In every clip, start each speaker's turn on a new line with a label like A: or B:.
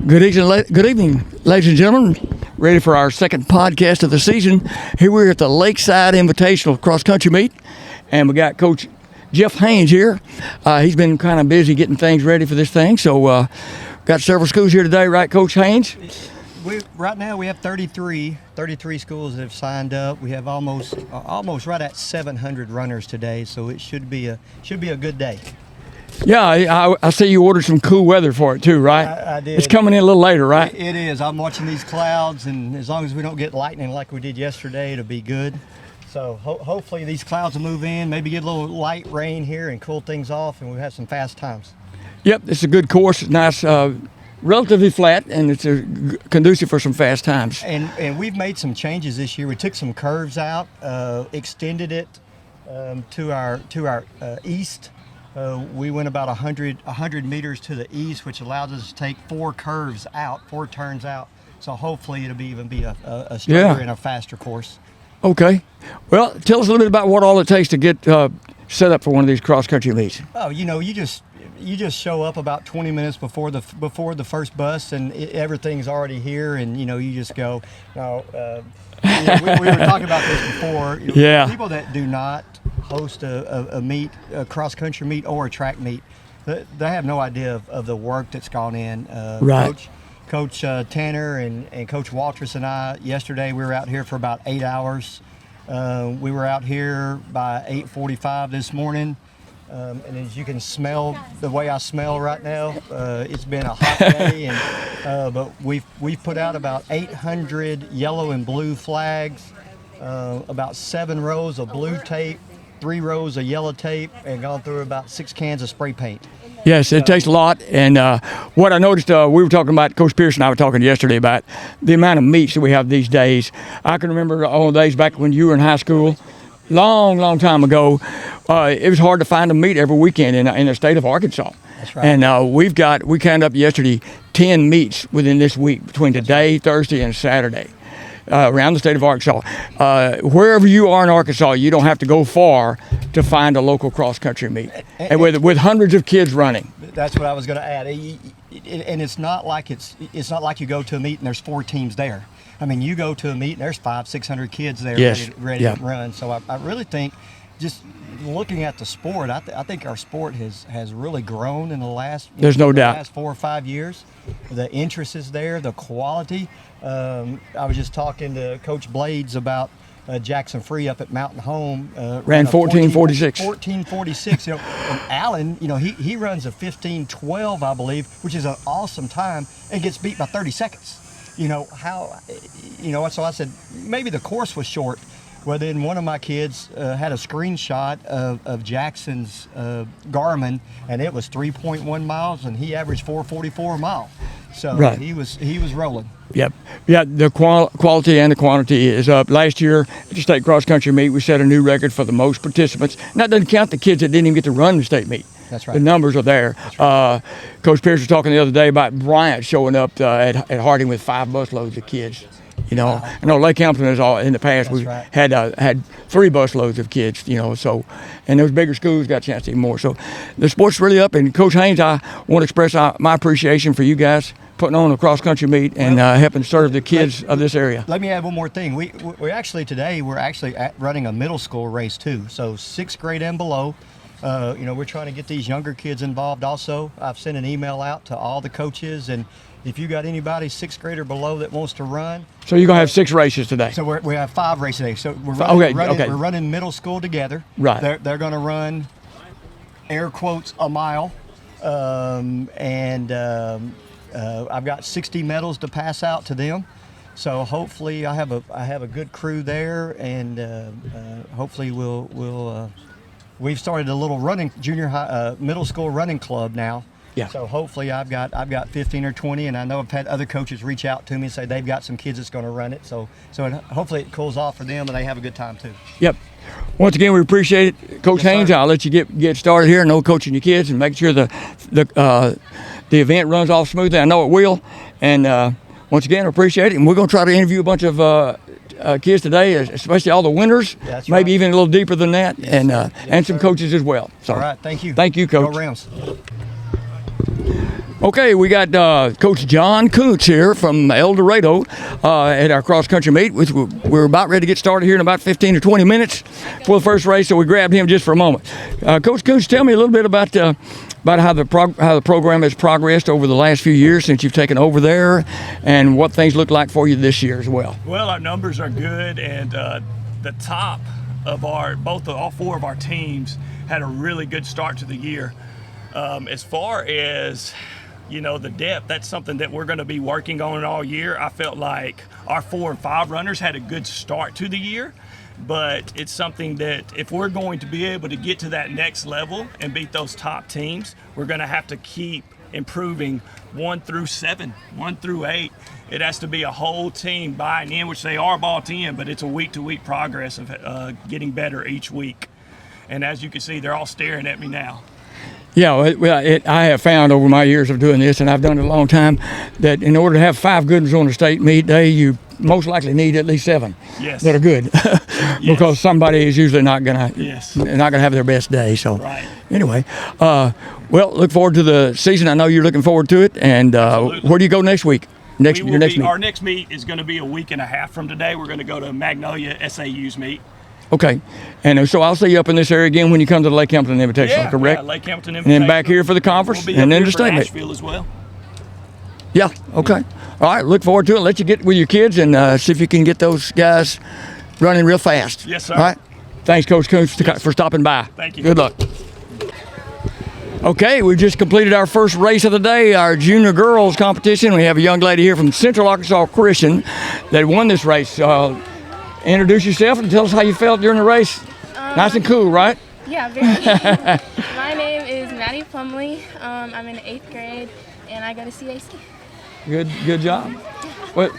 A: Good evening, ladies and gentlemen. Ready for our second podcast of the season. Here we're at the Lakeside Invitational Cross Country Meet, and we got Coach Jeff Haynes here. He's been kind of busy getting things ready for this thing, so got several schools here today, right, Coach Haynes?
B: Right now we have 33 schools that have signed up. We have almost right at 700 runners today, so it should be a good day.
A: Yeah, I see you ordered some cool weather for it too, right?
B: I did.
A: It's coming in a little later, right?
B: It is. I'm watching these clouds, and as long as we don't get lightning like we did yesterday, it'll be good. So hopefully these clouds will move in, maybe get a little light rain here and cool things off, and we'll have some fast times.
A: Yep, it's a good course. It's nice, relatively flat, and it's conducive for some fast times.
B: And we've made some changes this year. We took some curves out, extended it to our east. We went about 100 meters to the east, which allows us to take four turns out. So hopefully it'll be a stronger and a faster course.
A: Okay. Well, tell us a little bit about what all it takes to get set up for one of these cross-country meets.
B: Oh, you just show up about 20 minutes before the first bus, and everything's already here, and you just go. Now, we were talking about this before. People that do not host a meet, a cross-country meet or a track meet, they have no idea of the work that's gone in.
A: Right.
B: Coach Tanner and Coach Waltrus and I, yesterday we were out here for about 8 hours. We were out here by 8:45 this morning. And as you can smell the way I smell right now, it's been a hot day, but we've put out about 800 yellow and blue flags, about 7 rows of blue tape, 3 rows of yellow tape, and gone through about 6 cans of spray paint.
A: Yes, it takes a lot, and what I noticed, we were talking about, Coach Pierce and I were talking yesterday about the amount of meets that we have these days. I can remember all the days back when you were in high school, long time ago. It was hard to find a meet every weekend in the state of Arkansas.
B: That's right.
A: And we counted up yesterday 10 meets within this week between today, Thursday, and Saturday. Around the state of Arkansas. Wherever you are in Arkansas, you don't have to go far to find a local cross-country meet, and with hundreds of kids running.
B: That's what I was going to add. And it's not like you go to a meet and there's 4 teams there. I mean, you go to a meet and there's 500-600 kids there ready to run. So I really think, just looking at the sport, I think our sport has really grown in the last
A: There's no doubt.
B: last 4 or 5 years. The interest is there, the quality. I was just talking to Coach Blades about Jackson Free up at Mountain Home.
A: Ran 14:46.
B: 14:46. And Allen, he runs a 15:12, I believe, which is an awesome time, and gets beat by 30 seconds. So I said maybe the course was short. Well, then one of my kids had a screenshot of Jackson's Garmin, and it was 3.1 miles, and he averaged 4:44 a mile. So
A: right.
B: he was rolling.
A: Yep. Yeah, the quality and the quantity is up. Last year at the state cross-country meet, we set a new record for the most participants. And that doesn't count the kids that didn't even get to run the state meet.
B: That's right.
A: The numbers are there.
B: Right.
A: Coach Pierce was talking the other day about Bryant showing up at Harding with 5 busloads of kids.
B: Wow.
A: I know Lake Hampton is all in the past.
B: That's
A: We
B: right.
A: had 3 busloads of kids. So, and those bigger schools got a chance to do more. So, the sport's really up. And Coach Haynes, I want to express my appreciation for you guys putting on a cross country meet and helping serve the kids of this area.
B: Let me add one more thing. We're actually running a middle school race too. So 6th grade and below. We're trying to get these younger kids involved also. I've sent an email out to all the coaches, and if you got anybody 6th grade or below that wants to run.
A: So you're going to have 6 races today?
B: So we have 5 races today. So we're running middle school together.
A: Right.
B: They're going to run, air quotes, a mile. I've got 60 medals to pass out to them. So hopefully I have a good crew there, and hopefully we've started a little junior high, middle school running club now.
A: Yeah.
B: So hopefully I've got 15 or 20, and I know I've had other coaches reach out to me and say they've got some kids that's going to run it. So hopefully it cools off for them and they have a good time too.
A: Yep. Once again, we appreciate it, Coach Haynes. I'll let you get started here. No coaching your kids and make sure the event runs off smoothly. I know it will. And once again, I appreciate it. And we're going to try to interview a bunch of kids today, especially all the winners.
B: That's
A: maybe
B: right.
A: even a little deeper than that,
B: Yes,
A: and some coaches as well. So,
B: all right, thank you.
A: Thank you, Coach.
B: Go Rams.
A: Okay, we got Coach John Kuntz here from El Dorado at our cross-country meet, which we're about ready to get started here in about 15 or 20 minutes for the first race, so we grabbed him just for a moment. Coach Kuntz, tell me a little bit about how the program has progressed over the last few years since you've taken over there, and what things look like for you this year as well.
C: Well, our numbers are good, and the top of all four of our teams had a really good start to the year. As far as the depth, that's something that we're going to be working on all year. I felt like our 4 and 5 runners had a good start to the year, but it's something that if we're going to be able to get to that next level and beat those top teams, we're going to have to keep improving 1 through 7, 1 through 8. It has to be a whole team buying in, which they are bought in, but it's a week-to-week progress of getting better each week. And as you can see, they're all staring at me now.
A: Yeah, I have found over my years of doing this, and I've done it a long time, that in order to have 5 good ones on a state meet day, you most likely need at least 7 that are good, because somebody is usually not gonna have their best day. So anyway, well, look forward to the season. I know you're looking forward to it. And where do you go next week? Your next meet?
C: Our next meet is going to be a week and a half from today. We're going to go to Magnolia SAU's meet.
A: Okay, and so I'll see you up in this area again when you come to the Lake Hamilton Invitational, correct?
C: Yeah, Lake Hamilton Invitational.
A: And then back here for the conference,
C: we'll be
A: and then
C: the
A: the state meet.
C: Asheville as well.
A: Yeah, okay. All right, look forward to it. Let you get with your kids and see if you can get those guys running real fast.
C: Yes, sir.
A: All right. Thanks, Coach Kuntz, for stopping by.
C: Thank you.
A: Good luck. Okay, we just completed our first race of the day, our junior girls competition. We have a young lady here from Central Arkansas Christian that won this race. Introduce yourself and tell us how you felt during the race. Nice and cool, right?
D: Yeah, very. My name is Maddie Plumley. I'm in 8th grade, and I go to CAC.
A: Good job. Well,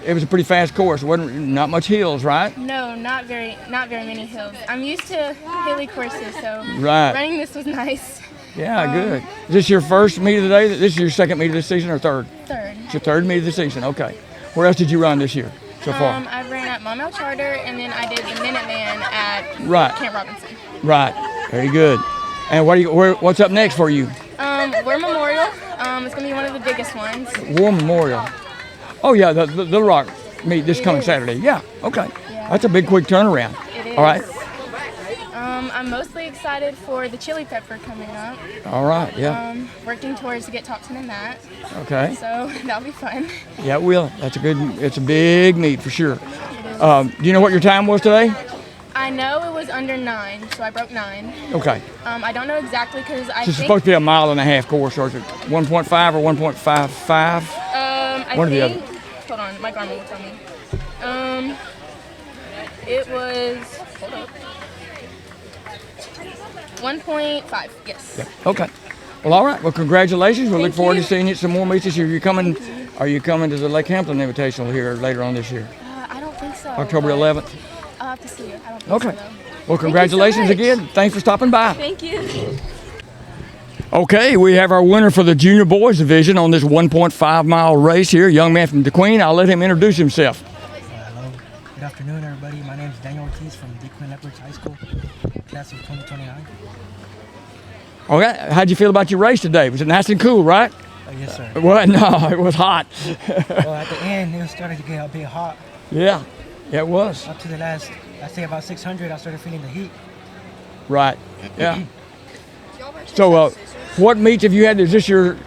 A: it was a pretty fast course. Not much hills, right?
D: No, not very many hills. I'm used to hilly courses, so
A: Right.
D: running this was nice.
A: Yeah, good. Is this your first meet of the day? This is your second meet of the season or third?
D: Third.
A: It's your third meet of the season. Okay. Where else did you run this year so far?
D: I ran at Maumelle Charter, and then I did the Minuteman at Camp Robinson.
A: Right. Very good. And what's up next for you?
D: War Memorial. It's gonna be one of the biggest ones.
A: War Memorial. Oh yeah, the Little Rock meet this coming Saturday. Yeah. Okay.
D: Yeah.
A: That's a big quick turnaround.
D: It is.
A: All right.
D: I'm mostly excited for the Chili Pepper coming up.
A: All right. Yeah.
D: Working towards to get top 10 in that.
A: Okay.
D: So that'll be fun.
A: Yeah, it will. It's a big meet for sure. Do you know what your time was today?
D: I know it was under 9, so I broke 9.
A: Okay.
D: I don't know exactly because I
A: So it's
D: think
A: supposed to be a 1.5 mile course, or is it 1.5 or 1.55?
D: I
A: one or the
D: think. Hold on, my Garmin will tell me. It was. Hold up. 1.5. Yes.
A: Yeah. Okay. Well, all right. Well, congratulations. We'll look
D: Thank
A: forward
D: you.
A: to seeing you at some more meets this year. Are you coming to the Lake Hampton Invitational here later on this year?
D: I don't think so.
A: October
D: but
A: 11th.
D: I'll have to see it. I don't think
A: Okay.
D: so, though.
A: Well, congratulations
D: much.
A: again. Thanks for stopping by.
D: Thank you.
A: Okay, we have our winner for the junior boys division on this 1.5 mile race here, young man from DeQueen. I'll let him introduce himself.
E: Hello. Good afternoon, everybody. My name is Daniel Ortiz from DeQueen Leopards High School, class of 2029.
A: Okay, how'd you feel about your race today? Was it nice and cool, right?
E: Yes, sir.
A: Well, no, it was hot.
E: Well, at the end, it started to get a bit hot.
A: Yeah, it was.
E: Up to the last, I'd say about 600, I started feeling the heat.
A: Right, yeah. So, what meets have you had? Is this your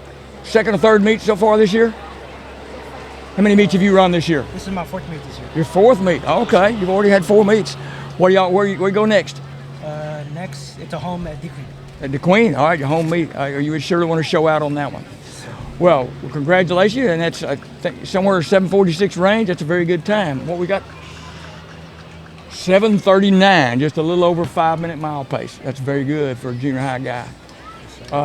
A: second or third meet so far this year? How many meets have you run this year?
E: This is my 4th meet this year.
A: Your 4th meet. Okay, you've already had 4 meets. Where you go next?
E: Next, it's a home at DeQueen.
A: At DeQueen. All right, your home meet. You would surely want to show out on that one. Well, congratulations, and that's I think somewhere 7:46 range. That's a very good time. What we got? 7:39, just a little over 5-minute mile pace. That's very good for a junior high guy.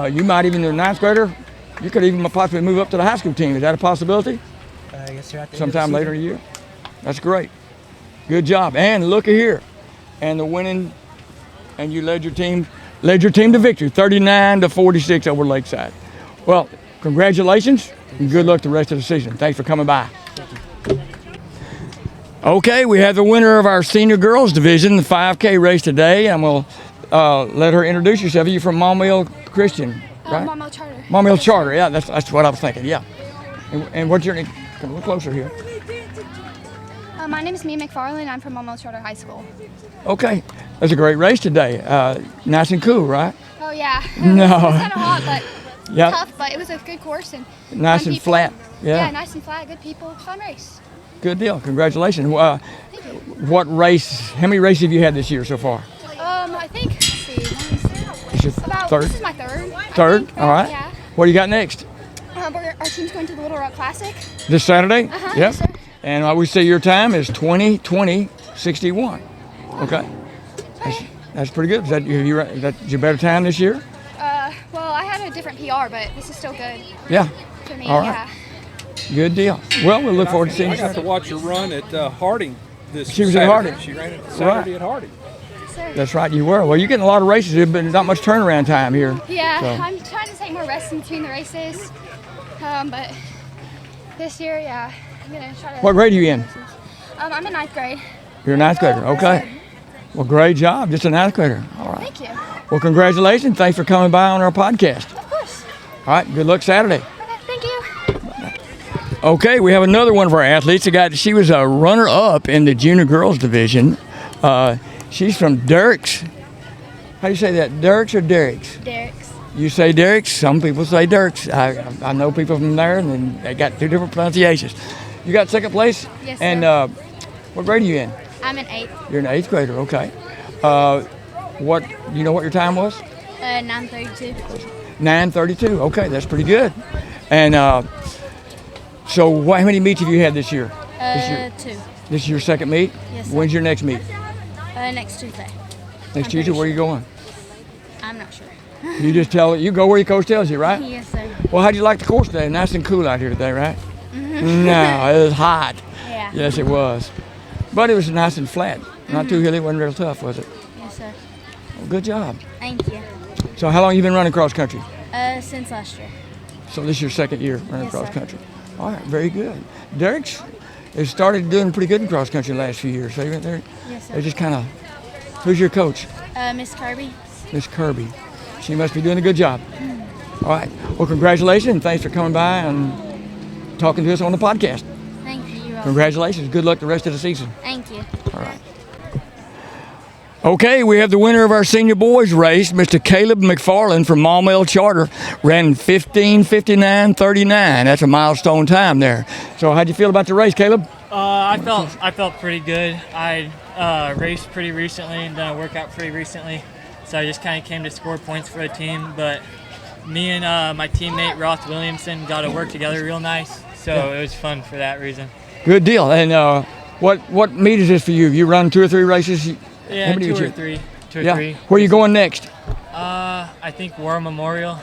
A: You might even, a 9th grader, you could even possibly move up to the high school team. Is that a possibility?
E: Yes, sir. At the
A: Sometime
E: end of the
A: later in the year? That's great. Good job. And look at here. And the winning, and you led your team to victory, 39-46 over Lakeside. Well, congratulations, and good luck the rest of the season. Thanks for coming by. Okay, we have the winner of our senior girls division, the 5K race today, and we'll let her introduce herself. Are you from Maumelle Christian, right?
F: Maumelle Charter.
A: Maumelle Charter. Yeah, that's what I was thinking. Yeah. And what's your name? Come a little closer here.
F: My name is Mia McFarland. I'm from Maumelle Charter High School.
A: Okay. That's a great race today. Nice and cool, right?
F: Oh yeah.
A: No.
F: It was kind of hot, but
A: Yeah.
F: tough. But it was a good course and
A: Nice
F: fun
A: and
F: people.
A: flat. Yeah.
F: Yeah, nice and flat. Good people. Fun race.
A: Good deal. Congratulations.
F: Thank you.
A: What race? How many races have you had this year so far?
F: I think. Let's see.
A: This your
F: About
A: third.
F: This is my third. I
A: Third.
F: think.
A: All right.
F: Yeah.
A: What do you got next?
F: Our team's going to the Little Rock Classic.
A: This Saturday?
F: Uh-huh,
A: Yep.
F: yes, sir.
A: And I would say your time is 20:20:61. Okay. That's pretty good. Is that your better time this year?
F: Well, I had a different PR, but this is still good
A: Yeah.
F: for me.
A: All right.
F: Yeah.
A: Good deal. Well, we'll look forward to seeing
G: I
A: you
G: got to
A: Saturday.
G: watch her run at Harding this
A: She was
G: Saturday.
A: at Harding.
G: She ran it Saturday at Harding.
F: Sir.
A: That's right, you were. Well, you're getting a lot of races. There's been not much turnaround time here.
F: Yeah,
A: So-
F: I'm trying to take more rest in between the races. But this year, yeah, I'm gonna try to.
A: What grade are you in?
F: I'm in ninth grade.
A: You're a ninth grader. Okay. Well, great job. Just a ninth grader. All right.
F: Thank you.
A: Well, congratulations. Thanks for coming by on our podcast.
F: Of course.
A: All right. Good luck Saturday.
F: Okay, thank you.
A: Okay, we have another one of our athletes. She was a runner-up in the junior girls division. She's from Derricks. How do you say that? Derricks or Derricks?
F: Derek's.
A: You say Derricks. Some people say Derricks. I know people from there, and then they got two different pronunciations. You got second place.
F: Yes, sir.
A: And what grade are you in?
F: I'm in eighth.
A: You're an eighth grader. Okay. What you know? What your time was?
F: 9:32.
A: 9:32. Okay, that's pretty good. And so, how many meets have you had this year?
F: Two.
A: This is your second meet?
F: Yes, sir.
A: When's your next meet?
F: Next Tuesday.
A: Next
F: I'm
A: Tuesday,
F: pretty
A: where are you going?
F: I'm not sure.
A: You just you go where your coach tells you, right?
F: Yes, sir.
A: Well, how'd you like the course today? Nice and cool out here today, right? No, it was hot.
F: Yeah.
A: Yes, it was. But it was nice and flat. Not too hilly, wasn't real tough, was it?
F: Yes, sir.
A: Well, good job.
F: Thank you.
A: So how long have you been running cross country?
F: Since last year.
A: So this is your second year running
F: Yes,
A: cross
F: sir.
A: country. All right, very good. Derek's has started doing pretty good in cross country the last few years. So they're
F: Yes,
A: they
F: sir.
A: just kind of. Who's your coach?
F: Miss Kirby.
A: Miss Kirby. She must be doing a good job. All right. Well, congratulations and thanks for coming by and talking to us on the podcast.
F: Thank you. You're welcome.
A: Congratulations. Good luck the rest of the season.
F: Thank you.
A: All right. Okay, we have the winner of our senior boys race, Mr. Caleb McFarland from Maumelle Charter, ran 15:59:39. That's a milestone time there. So, how'd you feel about the race, Caleb?
H: I felt pretty good. I raced pretty recently and done a workout pretty recently, so I just kind of came to score points for the team. But me and my teammate Roth Williamson got to work together real nice, so it was fun for that reason.
A: Good deal. And what meet is this for you? Have you run 2 or 3 races?
H: Yeah,
A: How many
H: two
A: did
H: or
A: you-
H: three.
A: Yeah. Where are you going next?
H: I think War Memorial,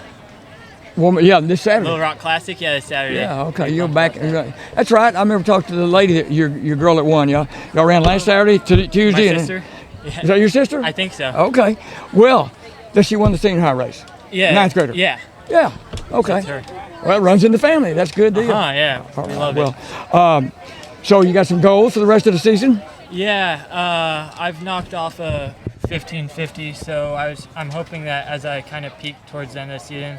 A: Well, yeah, this Saturday.
H: Little Rock Classic. Yeah, this Saturday.
A: Yeah, okay.
H: We
A: You're
H: talked
A: back.
H: about that.
A: That's right. I remember talking to the lady, your girl that won. Y'all ran last Saturday to
H: My
A: Tuesday. and-
H: sister.
A: Is
H: Yeah,
A: that your sister?
H: I think so.
A: Okay. Well, does she won the senior high race?
H: Yeah.
A: Ninth grader.
H: Yeah.
A: Yeah. Okay.
H: That's her.
A: Well, it runs in the family. That's a good deal.
H: Yeah.
A: All
H: We
A: right,
H: love
A: well,
H: it.
A: so you got some goals for the rest of the season?
H: Yeah, I've knocked off a 1550, so I'm hoping that as I kind of peak towards the end of the season,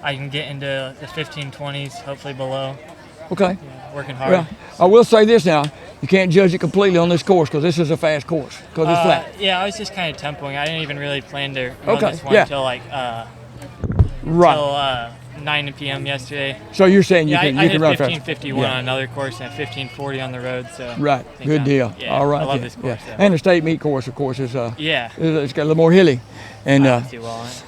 H: I can get into the 1520s, hopefully below.
A: Okay.
H: Working hard.
A: Well, I will say this now. You can't judge it completely on this course because this is a fast course because it's flat.
H: Yeah, I was just kind of tempoing. I didn't even really plan to run
A: Okay,
H: this one
A: yeah.
H: until
A: Right.
H: till 9 p.m. yesterday.
A: So you're saying you
H: Yeah,
A: can
H: I
A: you
H: did
A: can run fast.
H: 1551
A: Yeah.
H: on another course and 1540 on the road. So
A: Right.
H: I think
A: Good
H: I'm-
A: deal.
H: Yeah,
A: All right.
H: I love
A: yeah,
H: this course.
A: yeah.
H: So.
A: And the state meet course, of course, is
H: Yeah.
A: it's got a little more hilly. And
H: I don't do well on it.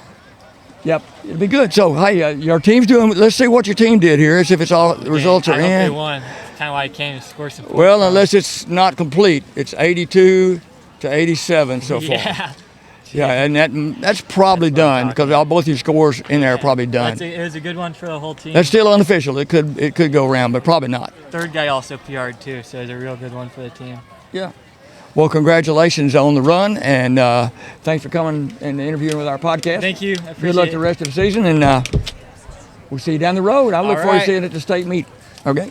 A: yep, it'll be good. So hey, your team's doing. Let's see what your team did here. See if it's all the results
H: I
A: are
H: hope they
A: in.
H: won. That's kind of why I came to score some points.
A: Well, unless it's not complete, it's 82 to 87 so far.
H: Yeah.
A: Yeah, and that's probably
H: That's what I'm
A: done because all both your scores in there are probably done.
H: It was a good one for the whole team.
A: That's still unofficial. It could go around, but probably not.
H: Third guy also PR'd too, so it was a real good one for the team.
A: Yeah. Well, congratulations on the run, and thanks for coming and interviewing with our podcast.
H: Thank you. I
A: Good
H: appreciate
A: luck
H: it.
A: the rest of the season, and we'll see you down the road. I look
H: All
A: forward to
H: right.
A: seeing you at the state meet. Okay.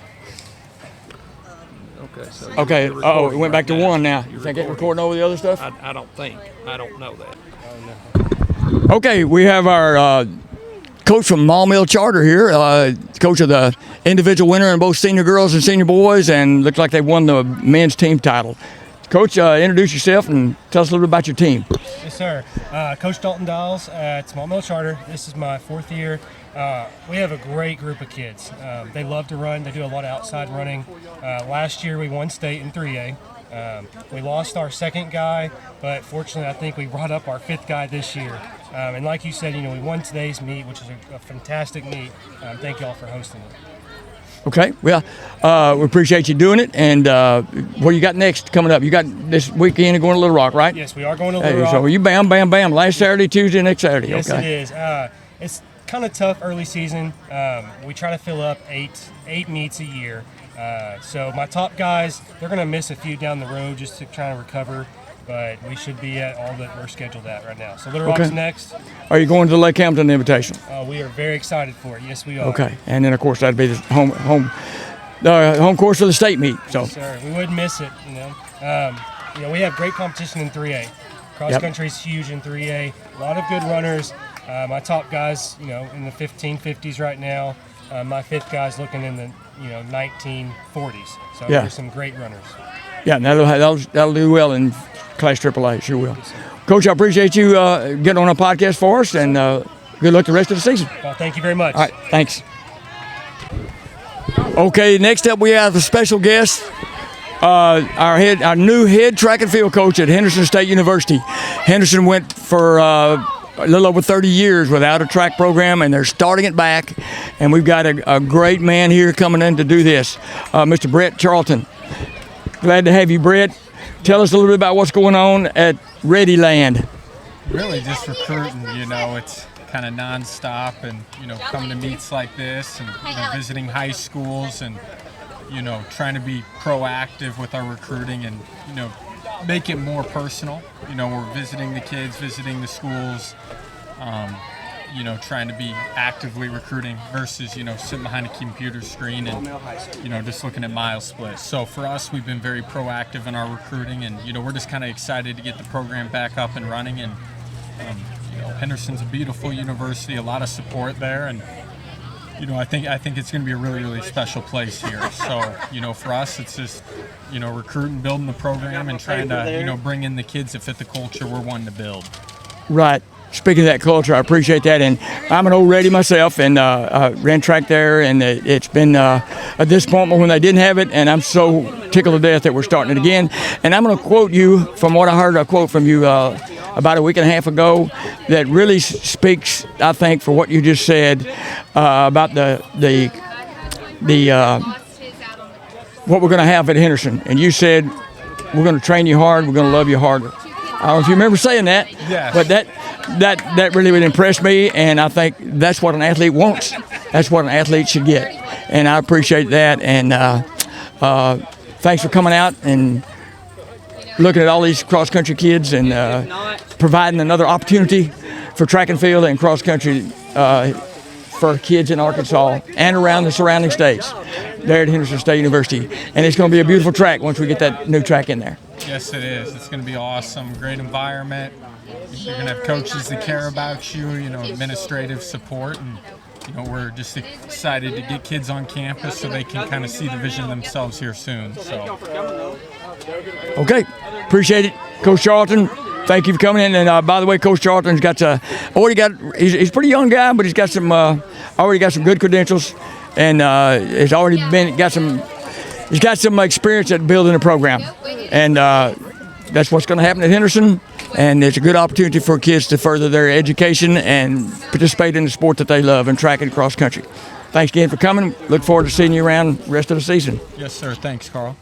G: Okay. So
A: Okay.
G: you're
A: Oh, it
G: recording
A: went back to
G: right now.
A: one now.
G: You're
A: You think it
G: recording.
A: recording over the other stuff?
G: I don't think. I don't know that.
A: Okay, we have our coach from Maumelle Charter here, coach of the individual winner in both senior girls and senior boys, and looks like they won the men's team title. Coach, introduce yourself and tell us a little bit about your team.
I: Yes, sir. Coach Dalton Dials at Maumelle Charter. This is my 4th year. We have a great group of kids. They love to run. They do a lot of outside running. Last year we won state in 3A. We lost our 2nd guy, but fortunately I think we brought up our 5th guy this year. And like you said, we won today's meet, which is a fantastic meet. Thank you all for hosting it.
A: Okay, well, we appreciate you doing it. And what you got next coming up? You got this weekend going to Little Rock, right?
I: Yes, we are going to Little Rock.
A: So you bam, bam, bam. Last Saturday, Tuesday, next Saturday.
I: Yes,
A: okay.
I: it is. It's kind of tough early season. We try to fill up eight meets a year. So my top guys, they're going to miss a few down the road just to try to recover. But we should be at all that we're scheduled at right now. So Little Rock's next.
A: Are you going to the Lake Hamilton Invitational?
I: We are very excited for it. Yes, we are.
A: Okay, and then of course that'd be the home course for the state meet. So.
I: Yes, sir. We wouldn't miss it. We have great competition in 3A. Cross country is huge in 3A. A lot of good runners. My top guys, in the 1550s right now. My 5th guy's looking in the 1940s. So there's some great runners.
A: Yeah, that'll do well in Class AAA. Sure will.
I: Yes,
A: Coach, I appreciate you getting on a podcast for us, and good luck the rest of the season.
I: Well, thank you very much.
A: All right, thanks. Okay, next up we have a special guest, our new head track and field coach at Henderson State University. Henderson went for a little over 30 years without a track program, and they're starting it back. And we've got a great man here coming in to do this, Mr. Brett Charlton. Glad to have you, Brett. Tell us a little bit about what's going on at Readyland.
J: Really just recruiting, it's kind of nonstop, and, coming to meets like this and visiting high schools and, trying to be proactive with our recruiting and, make it more personal. We're visiting the kids, visiting the schools, trying to be actively recruiting versus, sitting behind a computer screen and, just looking at mile splits. So for us, we've been very proactive in our recruiting, and, we're just kind of excited to get the program back up and running. And, Henderson's a beautiful university, a lot of support there, and, I think it's going to be a really, really special place here. So, for us, it's just, recruiting, building the program, and trying to, bring in the kids that fit the culture we're wanting to build.
A: Right. Speaking of that culture, I appreciate that. And I'm an old Ready myself, and ran track there, and it's been a disappointment when they didn't have it, and I'm so tickled to death that we're starting it again. And I'm going to quote you from what I heard a quote from you about a week and a half ago that really speaks, I think, for what you just said about the what we're going to have at Henderson. And you said, we're going to train you hard, we're going to love you harder. I don't know if you remember saying that,
J: yes.
A: But that really would impress me, and I think that's what an athlete wants. That's what an athlete should get, and I appreciate that. And thanks for coming out and looking at all these cross-country kids and providing another opportunity for track and field and cross-country for kids in Arkansas and around the surrounding states there at Henderson State University. And it's going to be a beautiful track once we get that new track in there.
J: Yes, it is. It's going to be awesome. Great environment. You're going to have coaches that care about you, administrative support. And, we're just excited to get kids on campus so they can kind of see the vision themselves here soon. So.
A: Okay. Appreciate it. Coach Charlton, thank you for coming in. And by the way, Coach Charlton's got he's a pretty young guy, but he's got some already got some good credentials, and has already he's got some experience at building a program. And that's what's going to happen at Henderson, and it's a good opportunity for kids to further their education and participate in the sport that they love, and track and cross country. Thanks again for coming. Look forward to seeing you around the rest of the season.
J: Yes, sir. Thanks, Carl.